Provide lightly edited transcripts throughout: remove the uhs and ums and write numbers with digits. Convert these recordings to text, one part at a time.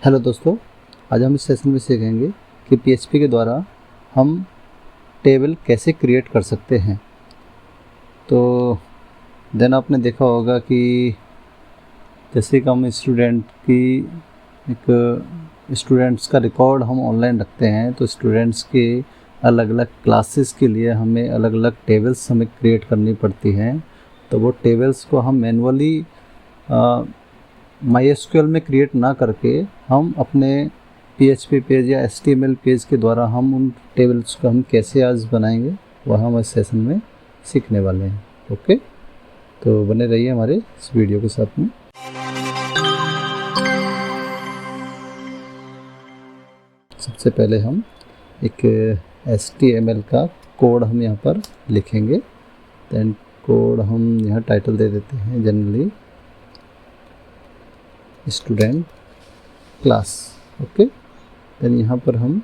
Hello दोस्तों, आज हम इस सेशन में सीखेंगे कि पीएचपी के द्वारा हम टेबल कैसे क्रिएट कर सकते हैं। तो देन आपने देखा होगा कि जैसे कि हम स्टूडेंट्स का रिकॉर्ड हम ऑनलाइन रखते हैं, तो स्टूडेंट्स के अलग अलग क्लासेस के लिए हमें अलग अलग टेबल्स हमें क्रिएट करनी पड़ती हैं। तो वो टेबल्स को हम मैनुअली MySQL में क्रिएट ना करके हम अपने PHP पेज या HTML पेज के द्वारा हम उन टेबल्स को हम कैसे आज बनाएंगे, वह हम इस सेशन में सीखने वाले हैं। ओके, तो बने रहिए हमारे इस वीडियो के साथ में। सबसे पहले हम एक HTML का कोड हम यहाँ पर लिखेंगे। देन कोड हम यहाँ टाइटल दे देते हैं generally student class. Okay, then यहाँ पर हम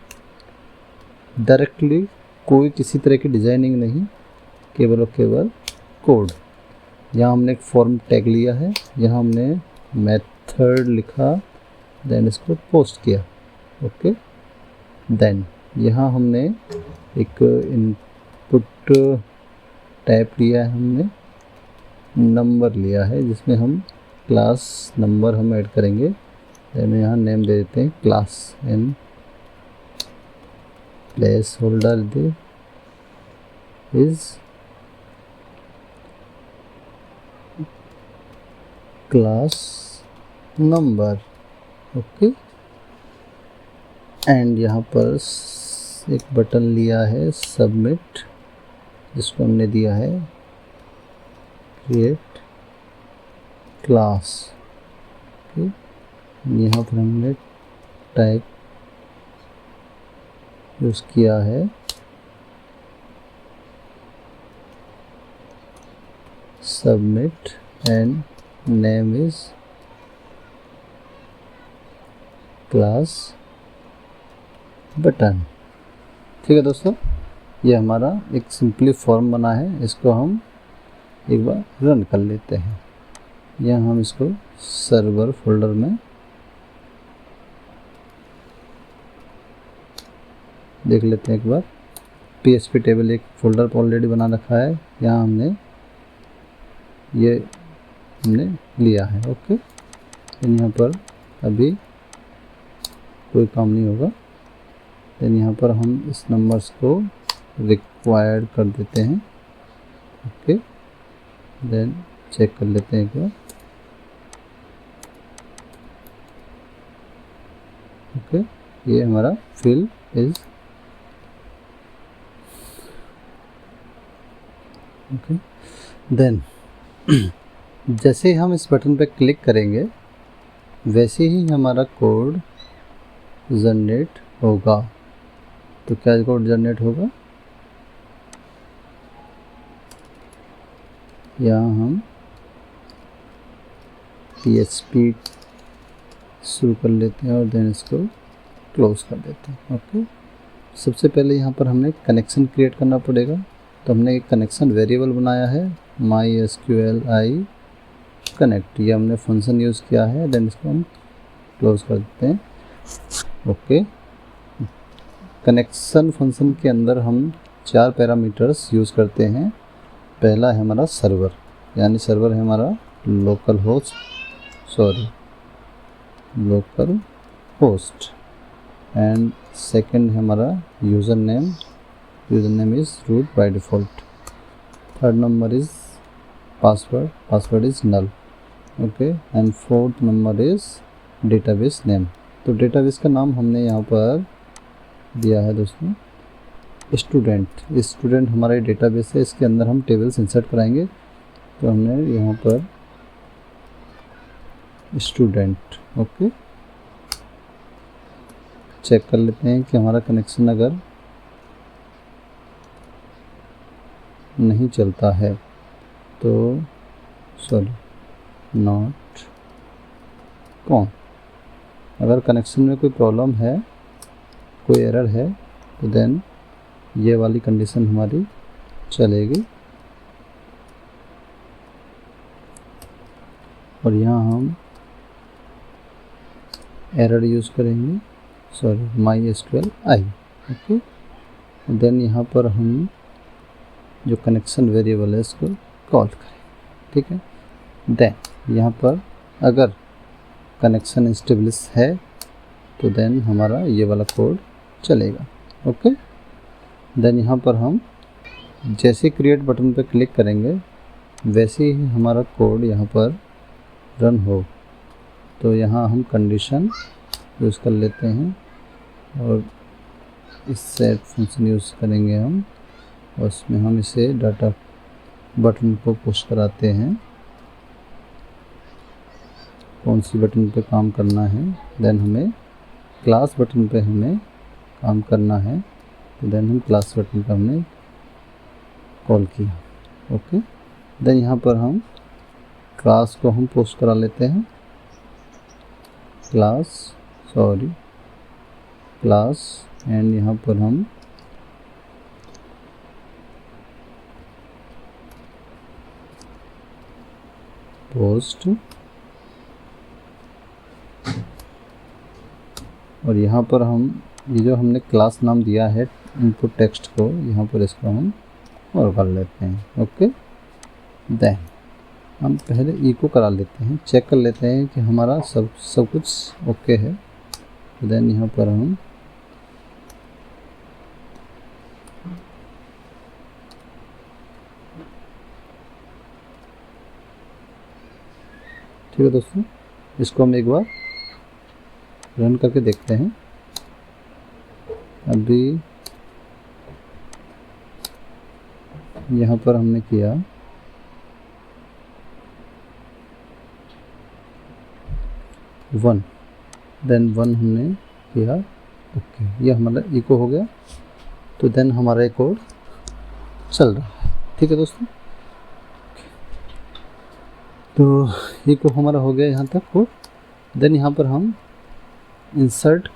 डायरेक्टली कोई किसी तरह की डिजाइनिंग नहीं, केवल और केवल कोड। यहाँ हमने एक फॉर्म टैग लिया है, यहाँ हमने मेथड लिखा, देन इसको पोस्ट किया। ओके, देन यहाँ हमने एक इनपुट टाइप लिया है, हमने नंबर लिया है जिसमें हम क्लास नंबर हम ऐड करेंगे। देन यहाँ नेम दे देते हैं class and place holder they is class number. Okay, and यहाँ पर एक बटन लिया है सबमिट, जिसको हमने दिया है क्रिएट क्लास। ओके, यहाँ पर हमने टाइप यूज़ किया है submit and name is class button. ठीक है दोस्तों, ये हमारा एक सिंपली फॉर्म बना है। इसको हम एक बार रन कर लेते हैं। यहाँ हम इसको सर्वर फोल्डर में देख लेते हैं एक बार। PHP टेबल एक फोल्डर ऑलरेडी बना रखा है, यहाँ हमने लिया है। ओके, यहाँ पर अभी कोई काम नहीं होगा। देन यहाँ पर हम इस नंबर्स को रिक्वायर्ड कर देते हैं। ओके, देन चेक कर लेते हैं एक बार। ओके, ये हमारा फिल इज ओके। देन जैसे ही हम इस बटन पर क्लिक करेंगे, वैसे ही हमारा कोड जनरेट होगा। तो क्या कोड जनरेट होगा, यहाँ हम PHP शुरू कर लेते हैं और देन इसको क्लोज कर देते हैं। ओके, सबसे पहले यहाँ पर हमें कनेक्शन क्रिएट करना पड़ेगा। तो हमने एक कनेक्शन वेरिएबल बनाया है MySQL i कनेक्ट, ये हमने फंक्शन यूज़ किया है। देन इसको हम क्लोज कर देते हैं। ओके, कनेक्शन फंक्शन के अंदर हम 4 पैरामीटर्स यूज़ करते हैं। पहला है हमारा सर्वर, यानी सर्वर है हमारा लोकल होस्ट एंड सेकंड है हमारा user name is root by default. Third number is password is null. Okay, and fourth number is database name. तो डेटाबेस का नाम हमने यहाँ पर दिया है दोस्तों स्टूडेंट हमारा डेटाबेस है, इसके अंदर हम टेबल्स इंसर्ट कराएंगे। तो हमने यहाँ पर स्टूडेंट। ओके, चेक कर लेते हैं कि हमारा कनेक्शन अगर नहीं चलता है तो नॉट कॉम। अगर कनेक्शन में कोई प्रॉब्लम है, कोई एरर है, तो देन ये वाली कंडीशन हमारी चलेगी। और यहाँ हम एरर यूज़ करेंगे, सॉरी MySQL आई। ओके, देन यहाँ पर हम जो कनेक्शन वेरिएबल है इसको कॉल करें, ठीक है। देन यहाँ पर अगर कनेक्शन इंस्टेब्लिश है तो देन हमारा ये वाला कोड चलेगा। ओके, देन यहाँ पर हम जैसे क्रिएट बटन पर क्लिक करेंगे वैसे ही हमारा कोड यहाँ पर रन हो। तो यहाँ हम कंडीशन यूज़ कर लेते हैं और इस सेट फंक्शन यूज़ करेंगे हम, और उसमें हम इसे डाटा बटन को पुश कराते हैं, कौन सी बटन पे काम करना है। देन हमें क्लास बटन पे हमें काम करना है, तो देन हम क्लास बटन पर हमने कॉल किया। ओके, देन यहाँ पर हम क्लास को हम पोस्ट करा लेते हैं, क्लास एंड यहाँ पर हम पोस्ट, और यहाँ पर हम ये जो हमने क्लास नाम दिया है इनपुट टेक्स्ट को, यहाँ पर इसको हम और कर लेते हैं। ओके, देन हम पहले इको करा लेते हैं, चेक कर लेते हैं कि हमारा सब कुछ ओके है। देन यहाँ पर हम ठीक है दोस्तों, इसको हम एक बार रन करके देखते हैं। अभी यहाँ पर हमने किया 1, देन 1 हमने किया ओके, ये हमारा इको हो गया। तो देन हमारा एक कोड चल रहा है, ठीक है दोस्तों। तो इको हमारा हो गया यहाँ तक कोड। देन यहाँ पर हम इंसर्ट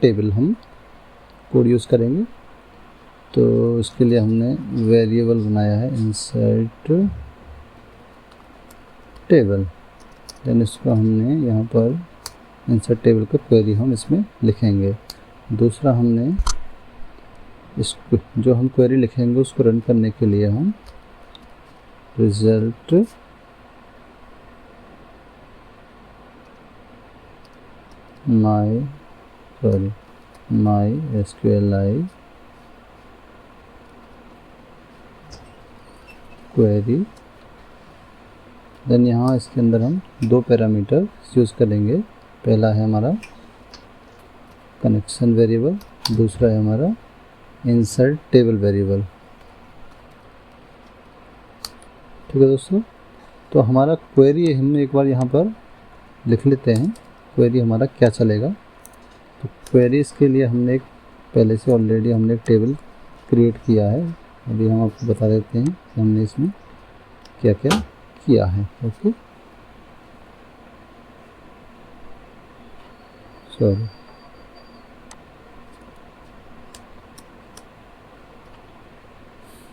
टेबल हम कोड यूज़ करेंगे। तो इसके लिए हमने वेरिएबल बनाया है इंसर्ट टेबल। देन इसको हमने यहाँ पर इंसर्ट टेबल का क्वेरी हम इसमें लिखेंगे। दूसरा हमने इसको जो हम क्वेरी लिखेंगे उसको रन करने के लिए हम रिजल्ट MySQLi क्वेरी, देन यहाँ इसके अंदर हम 2 पैरामीटर यूज़ करेंगे। पहला है हमारा कनेक्शन वेरिएबल, दूसरा है हमारा इंसर्ट टेबल वेरिएबल, ठीक है दोस्तों। तो हमारा क्वेरी हम एक बार यहाँ पर लिख लेते हैं, क्वेरी हमारा क्या चलेगा। तो क्वेरीज के लिए हमने पहले से ऑलरेडी हमने एक टेबल क्रिएट किया है, अभी हम आपको बता देते हैं कि हमने इसमें क्या क्या किया है। ओके, सॉरी,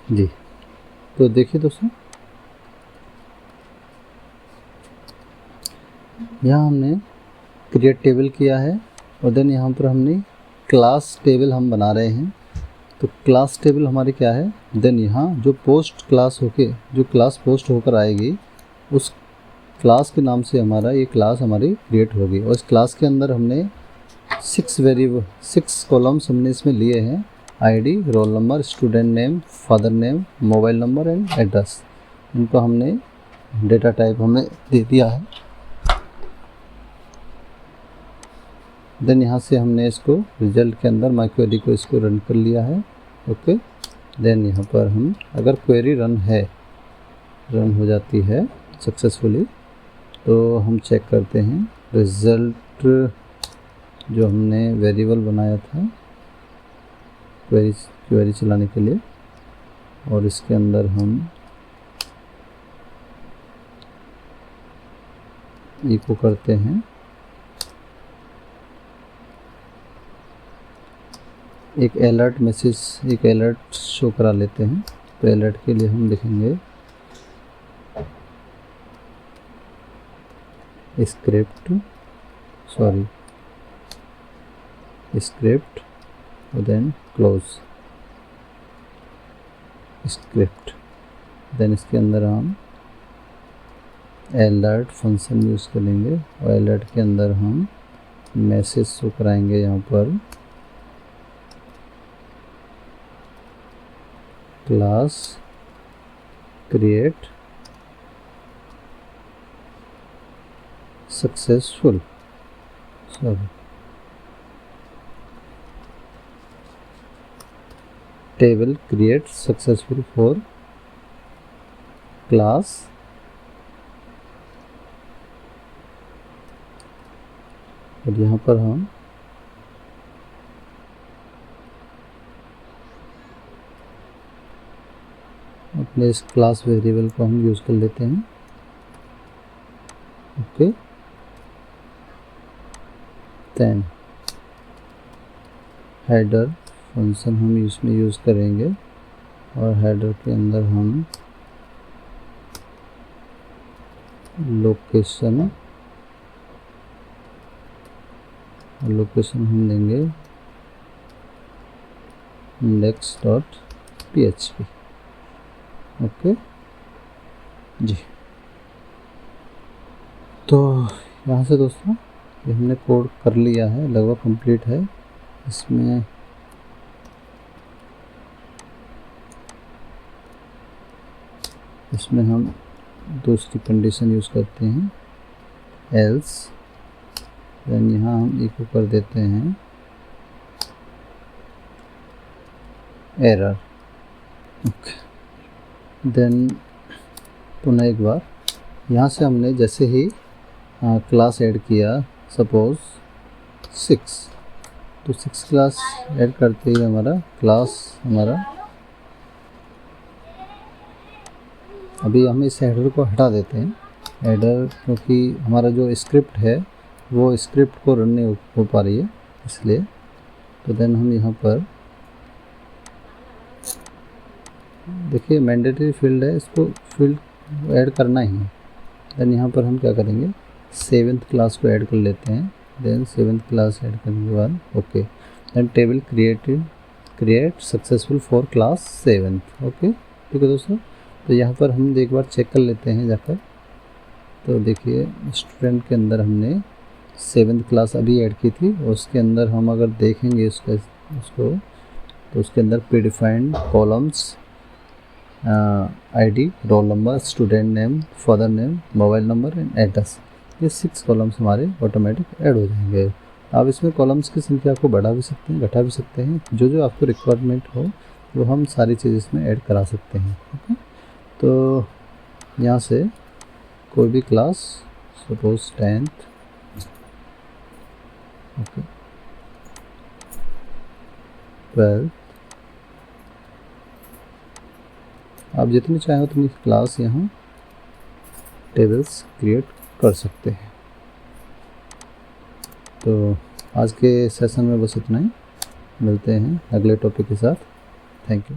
जी। तो देखिए दोस्तों, यहाँ हमने क्रिएट टेबल किया है और देन यहाँ पर हमने क्लास टेबल हम बना रहे हैं। तो क्लास टेबल हमारी क्या है, देन यहाँ जो पोस्ट क्लास जो क्लास पोस्ट होकर आएगी उस क्लास के नाम से हमारा ये क्लास हमारी क्रिएट होगी। और इस क्लास के अंदर हमने 6 कॉलम्स हमने इसमें लिए हैं, ID, roll number, student name, father name, mobile number and address. इनको हमने डेटा टाइप हमें दे दिया है। देन यहाँ से हमने इसको रिजल्ट के अंदर माई क्वेरी को इसको रन कर लिया है। ओके, देन यहाँ पर हम अगर क्वेरी रन हो जाती है सक्सेसफुली, तो हम चेक करते हैं रिज़ल्ट जो हमने वेरिएबल बनाया था क्वेरी चलाने के लिए, और इसके अंदर हम इको करते हैं एक अलर्ट शो करा लेते हैं। तो अलर्ट के लिए हम लिखेंगे script sorry script then close script, then इसके अंदर हम अलर्ट फंक्शन यूज़ करेंगे और अलर्ट के अंदर हम मैसेज शो कराएंगे यहाँ पर class create successful, sorry table create successful for class और यहाँ पर हम अपने इस क्लास वेरिएबल को हम यूज़ कर लेते हैं। ओके, देन हेडर फंक्शन हम इसमें यूज़ करेंगे और हेडर के अंदर हम लोकेशन हम देंगे index.php। ओके जी, तो यहाँ से दोस्तों ये हमने कोड कर लिया है, लगभग कंप्लीट है। इसमें हम दूसरी कंडीशन यूज़ करते हैं एल्स, देन यहाँ हम इको कर देते हैं एरर। ओके, देन पुनः एक बार यहाँ से हमने जैसे ही क्लास ऐड किया, सपोज 6, तो 6 क्लास ऐड करते ही हमारा क्लास अभी हम इस हेडर को हटा देते हैं, हेडर क्योंकि हमारा जो स्क्रिप्ट है वो स्क्रिप्ट को रन नहीं हो पा रही है इसलिए। तो देन हम यहाँ पर देखिए मैंडेटरी फील्ड है, इसको फील्ड ऐड करना ही है। देन यहाँ पर हम क्या करेंगे, 7th क्लास को ऐड कर लेते हैं। देन 7th क्लास ऐड करने के बाद okay, then table create successful for class 7th। Okay ठीक है दोस्तों, तो यहाँ पर हम एक बार चेक कर लेते हैं जाकर। तो देखिए स्टूडेंट के अंदर हमने 7th क्लास अभी ऐड की थी और उसके अंदर हम अगर देखेंगे उसको तो उसके अंदर predefined columns ID, roll number, student name, father name, mobile number and address, ये 6 कॉलम्स हमारे ऑटोमेटिक ऐड हो जाएंगे। आप इसमें कॉलम्स की संख्या को बढ़ा भी सकते हैं, घटा भी सकते हैं, जो आपको रिक्वायरमेंट हो वो हम सारी चीज़ इसमें ऐड करा सकते हैं। ओके, तो यहाँ से कोई भी class, suppose 10th, okay 12th, आप जितनी चाहें उतनी क्लास यहाँ टेबल्स क्रिएट कर सकते हैं। तो आज के सेशन में बस इतना ही, मिलते हैं अगले टॉपिक के साथ। Thank you.